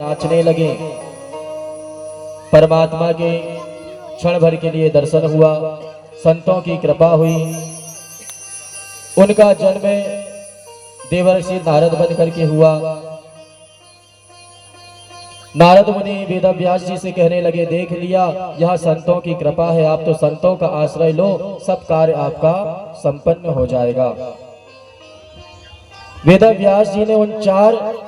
नाचने लगे। परमात्मा के क्षण भर के लिए दर्शन हुआ, संतों की कृपा हुई। उनका जन्म देवर्षि नारद बन करके हुआ। नारद मुनि वेद व्यास जी से कहने लगे, देख लिया यह संतों की कृपा है, आप तो संतों का आश्रय लो, सब कार्य आपका संपन्न हो जाएगा। वेद व्यास जी ने उन 4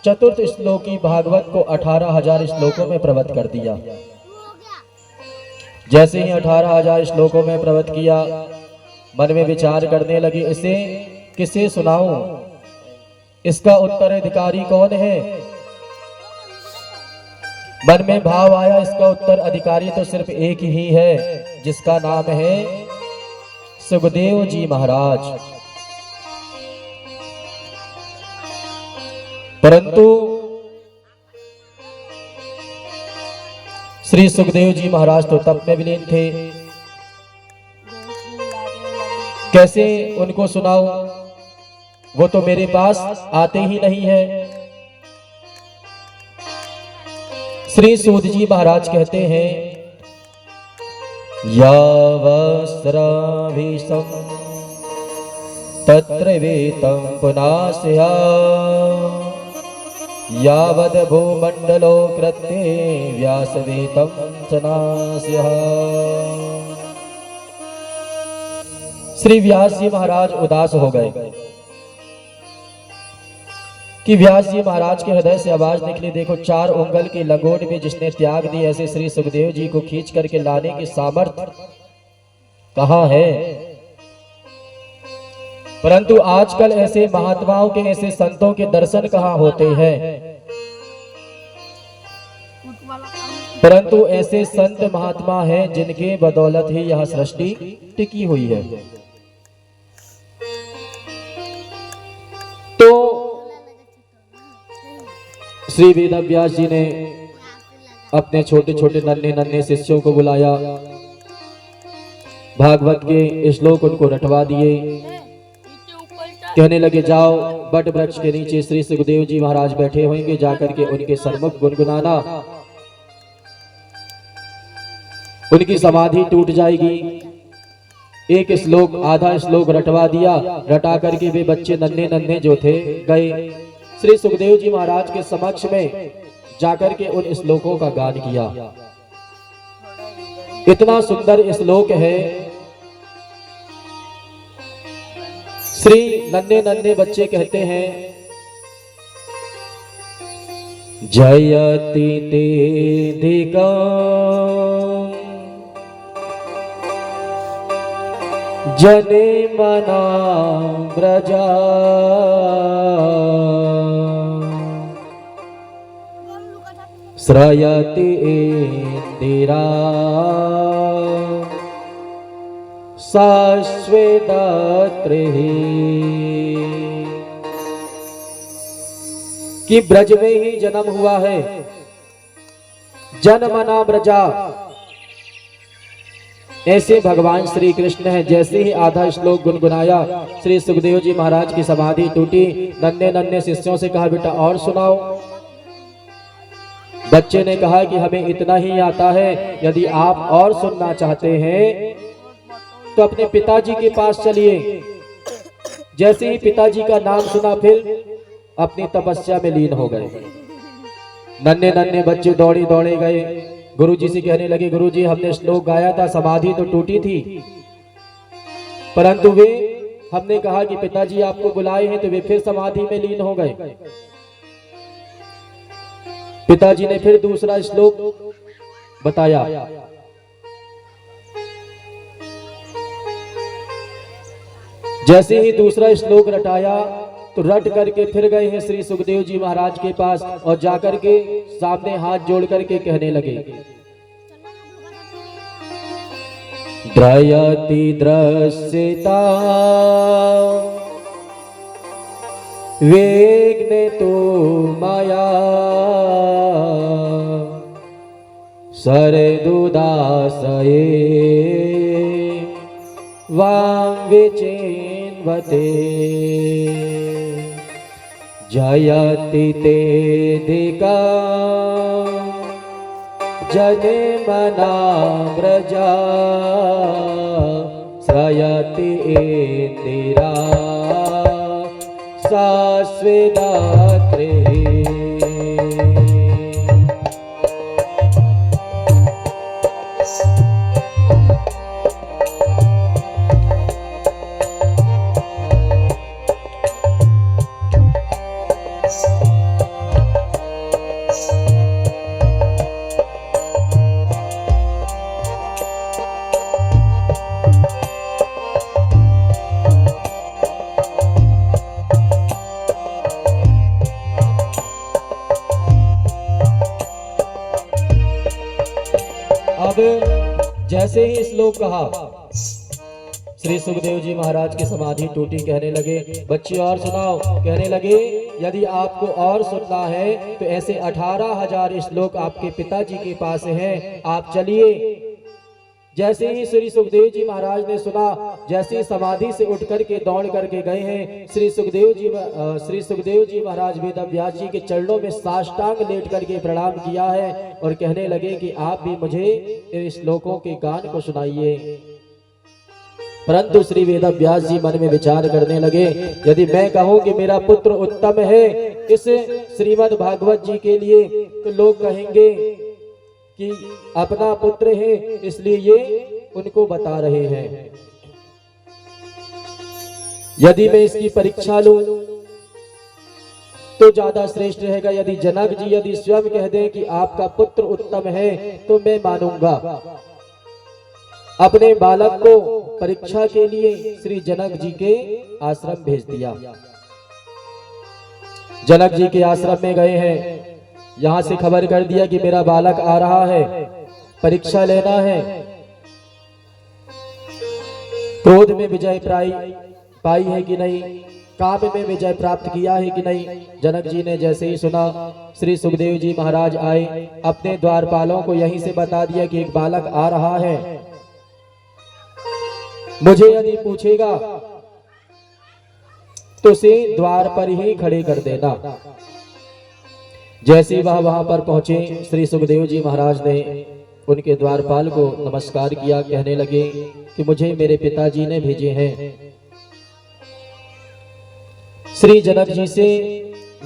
चतुर्थ श्लोकी भागवत को 18,000 श्लोकों में प्रवत कर दिया। जैसे ही 18,000 श्लोकों में प्रवत किया, मन में विचार करने लगे, इसे किसे सुनाऊं, इसका उत्तराधिकारी कौन है। मन में भाव आया, इसका उत्तराधिकारी तो सिर्फ एक ही है, जिसका नाम है सुखदेव जी महाराज। परंतु श्री सुखदेव जी महाराज तो तप में विलीन थे। कैसे उनको सुनाऊं, वो तो मेरे पास आते ही नहीं है। श्री सूत जी महाराज कहते हैं, यावस्त्राभिषं तत्र वेतं पुनास्या यावद भूमंडलो कृत्ते व्यासवेतं चनास्यः। श्री व्यास जी महाराज उदास हो गए कि व्यास जी महाराज के हृदय से आवाज निकली, देखो 4 उंगल की लंगोट भी जिसने त्याग दी, ऐसे श्री सुखदेव जी को खींच करके लाने की सामर्थ्य कहाँ है। परंतु आजकल ऐसे महात्माओं के, ऐसे संतों के दर्शन कहाँ होते हैं। परंतु ऐसे संत महात्मा हैं जिनके बदौलत ही यह सृष्टि टिकी हुई है। तो श्री वेद व्यास जी ने अपने छोटे छोटे नन्हे नन्हे शिष्यों को बुलाया, भागवत के श्लोक उनको रटवा दिए। कहने लगे, जाओ बट वृक्ष के नीचे श्री सुखदेव जी महाराज बैठे होंगे, जाकर के उनके सन्मुख गुनगुनाना, उनकी समाधि टूट जाएगी। एक श्लोक, आधा श्लोक रटवा दिया। रटा करके वे बच्चे नन्हे नन्हे जो थे गए श्री सुखदेव जी महाराज के समक्ष में जाकर के उन श्लोकों का गान किया। इतना सुंदर श्लोक है। श्री नन्हे नन्हे बच्चे कहते हैं, जयति तेधिका जने मना ब्रजा श्रयति इंदिरा शाश्वतत्रे। कि ब्रज में ही जन्म हुआ है, जनमना ब्रजा। ऐसे भगवान श्री कृष्ण हैं। जैसे ही आधा श्लोक गुनगुनाया, श्री सुखदेव जी महाराज की समाधि टूटी। नन्हे नन्हे शिष्यों से कहा, बेटा और सुनाओ। बच्चे ने कहा कि हमें इतना ही आता है, यदि आप और सुनना चाहते हैं तो अपने पिताजी के पास चलिए। जैसे ही पिताजी का नाम सुना, फिर अपनी तपस्या में लीन हो गए। नन्हे नन्हे बच्चे दौड़े दौड़े गए, गुरुजी से कहने लगे, गुरुजी हमने श्लोक गाया था, समाधि तो टूटी थी, परंतु वे, हमने कहा कि पिताजी आपको बुलाए हैं, तो वे फिर समाधि में लीन हो गए। पिताजी ने फिर दूसरा श्लोक बताया। जैसे ही दूसरा श्लोक रटाया, तो रट करके फिर गए हैं श्री सुखदेव जी महाराज के पास और जाकर के सामने हाथ जोड़ करके कहने लगे, द्रयति दृश्यता वेग्ने तो माया सरदुदासये वां विचिन्वते। जयति तेदिका जने मना व्रजा श्रयति इंदिरा सास्वेदात्रे। जैसे ही श्लोक कहा, श्री सुखदेव जी महाराज की समाधि टूटी। कहने लगे बच्चे और सुनाओ। कहने लगे यदि आपको और सुनना है तो ऐसे 18,000 श्लोक आपके पिताजी के पास हैं, आप चलिए। जैसे ही श्री सुखदेव जी महाराज ने सुना, जैसे ही समाधि से उठ करके दौड़ करके गए हैं, श्री सुखदेव जी महाराज वेद व्यास जी के चरणों में साष्टांग लेट करके प्रणाम किया है और कहने लगे कि आप भी मुझे इन श्लोकों के गान को सुनाइए। परंतु श्री वेद व्यास जी मन में विचार करने लगे, यदि मैं कहूं कि मेरा पुत्र उत्तम है इस श्रीमद् भागवत जी के लिए, तो लोग कहेंगे कि अपना पुत्र है इसलिए ये उनको बता रहे हैं। यदि मैं इसकी परीक्षा लूं तो ज्यादा श्रेष्ठ रहेगा। यदि जनक जी यदि स्वयं कह दें कि आपका पुत्र उत्तम है तो मैं मानूंगा। अपने बालक को परीक्षा के लिए श्री जनक जी के आश्रम भेज दिया। जनक जी के आश्रम में गए हैं, यहां से खबर कर दिया कि मेरा बालक आ रहा है, परीक्षा लेना है। क्रोध में विजय पाई है कि नहीं, काम में विजय प्राप्त किया है कि नहीं। जनक जी ने जैसे ही सुना, श्री सुखदेव जी महाराज आए, अपने द्वारपालों को यहीं से बता दिया कि एक बालक आ रहा है, मुझे यदि पूछेगा तो उसे द्वार पर ही खड़े कर देना। जैसे वह वहां पर पहुंचे, श्री सुखदेव जी महाराज ने उनके द्वारपाल को नमस्कार किया। कहने लगे कि मुझे मेरे पिताजी ने भेजे हैं श्री जनक जी से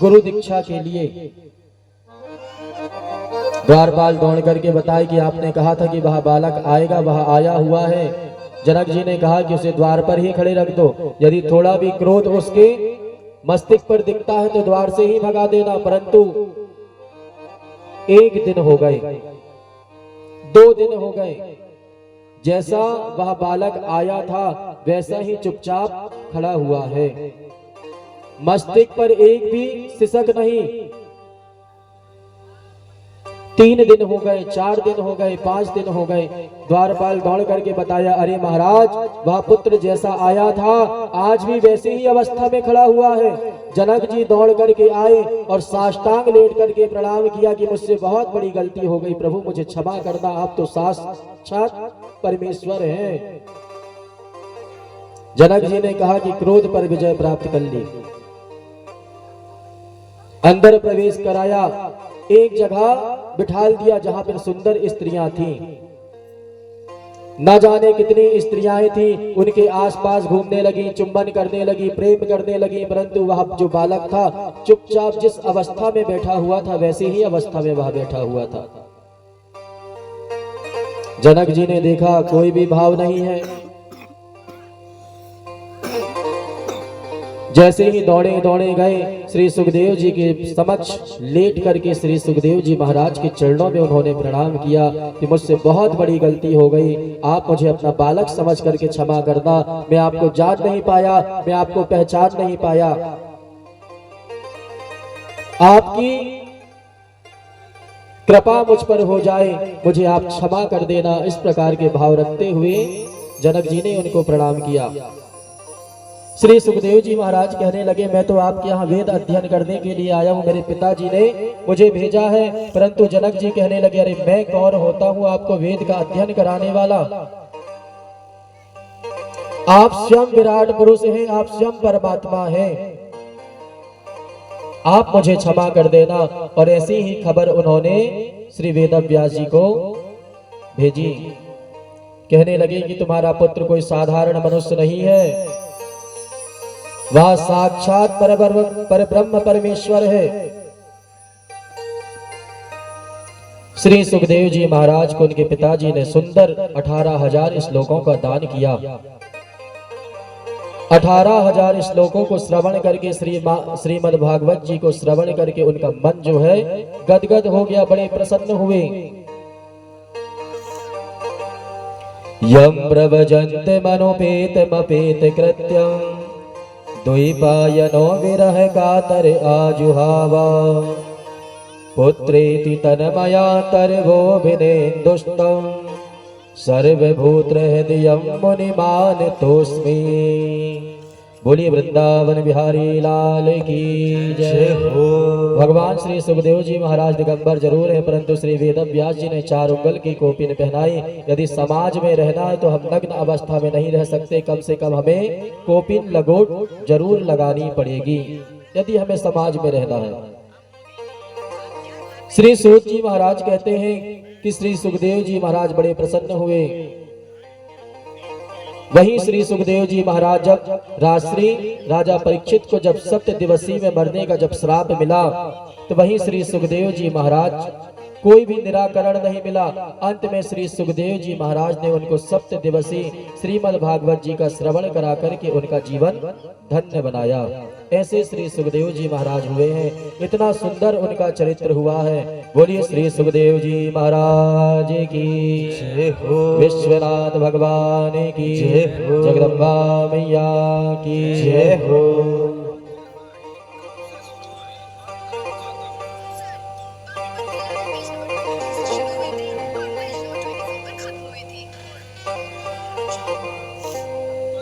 गुरु दीक्षा के लिए। द्वारपाल दौड़ करके बताए कि आपने कहा था कि वह बालक आएगा, वह आया हुआ है। जनक जी ने कहा कि उसे द्वार पर ही खड़े रख दो, यदि थोड़ा भी क्रोध उसके मस्तिष्क पर दिखता है तो द्वार से ही भगा देना। परंतु 1 दिन हो गए, 2 दिन हो गए, जैसा वह बालक आया था वैसा ही चुपचाप खड़ा हुआ है, मस्तिष्क पर एक भी सिसक नहीं। 3 दिन हो गए, 4 दिन हो गए, 5 दिन हो गए। द्वारपाल दौड़ करके बताया, अरे महाराज, वह पुत्र जैसा आया था आज भी वैसे ही अवस्था में खड़ा हुआ है। जनक जी दौड़ करके आए और साष्टांग लेट करके प्रणाम किया कि मुझसे बहुत बड़ी गलती हो गई, प्रभु मुझे क्षमा करना, आप तो साक्षात परमेश्वर हैं। जनक जी ने कहा कि क्रोध पर विजय प्राप्त कर ली। अंदर प्रवेश कराया, एक जगह बिठाल दिया जहां पर सुंदर स्त्रियां थीं। न जाने कितनी स्त्रियां थीं, उनके आसपास घूमने लगी, चुंबन करने लगी, प्रेम करने लगी। परंतु वह जो बालक था चुपचाप जिस अवस्था में बैठा हुआ था वैसे ही अवस्था में वह बैठा हुआ था। जनक जी ने देखा कोई भी भाव नहीं है। जैसे ही दौड़े दौड़े गए, श्री सुखदेव जी के समक्ष लेट करके श्री सुखदेव जी महाराज के चरणों में उन्होंने प्रणाम किया कि मुझसे बहुत बड़ी गलती हो गई, आप मुझे अपना बालक समझ करके क्षमा करना। मैं आपको जान नहीं पाया, मैं आपको पहचान नहीं पाया, आपकी कृपा मुझ पर हो जाए, मुझे आप क्षमा कर देना। इस प्रकार के भाव रखते हुए जनक जी ने उनको प्रणाम किया। श्री सुखदेव जी महाराज कहने लगे, मैं तो आपके यहाँ वेद अध्ययन करने के लिए आया हूँ, मेरे पिताजी ने मुझे भेजा है। परंतु जनक जी कहने लगे, अरे मैं कौन होता हूँ आपको वेद का अध्ययन कराने वाला? आप स्वयं विराट पुरुष हैं, आप स्वयं परमात्मा हैं। आप मुझे क्षमा कर देना। और ऐसी ही खबर उन्होंने श्री वेदव्यास जी को भेजी। कहने लगे कि तुम्हारा पुत्र कोई साधारण मनुष्य नहीं है, वह साक्षात परब्रह्म परमेश्वर है। श्री सुखदेव जी महाराज को उनके पिताजी ने सुंदर 18,000 श्लोकों का दान किया। 18,000 श्लोकों को श्रवण करके श्रीमद् भागवत जी को श्रवण करके उनका मन जो है गदगद हो गया, बड़े प्रसन्न हुए। यम प्रवजन्त मनोपेतमपेत कृत्यं द्वैपायनो विरह कातर आजुहावा पुत्रेति तन्मयान्तर्गो विनेन्दुष्टं सर्वभूत हृदयं मुनिमानतोऽस्मि। बोलिए वृंदावन बिहारी लाल की जय हो। भगवान श्री सुखदेव जी महाराज दिगंबर जरूर है, परंतु श्री वेदव्यास जी ने 4 उंगल की कोपिन पहनाई। यदि समाज में रहना है तो हम नग्न अवस्था में नहीं रह सकते, कम से कम हमें कोपिन लगोट जरूर लगानी पड़ेगी यदि हमें समाज में रहना है। श्री सूत जी महाराज कहते हैं कि श्री सुखदेव जी महाराज बड़े प्रसन्न हुए। वहीं श्री सुखदेव जी महाराज जब राजश्री राजा परीक्षित को जब 7 दिवसीय में मरने का जब श्राप मिला, तो वहीं श्री सुखदेव जी महाराज कोई भी निराकरण नहीं मिला। अंत में श्री सुखदेव जी महाराज ने उनको 7 दिवसीय श्रीमद् भागवत जी का श्रवण करा करके उनका जीवन धन्य बनाया। ऐसे श्री सुखदेव जी महाराज हुए हैं, इतना सुंदर उनका चरित्र हुआ है। बोलिए श्री सुखदेव जी महाराज की जय हो, विश्वनाथ भगवान की जय हो, जगदम्बा मैया की जय हो।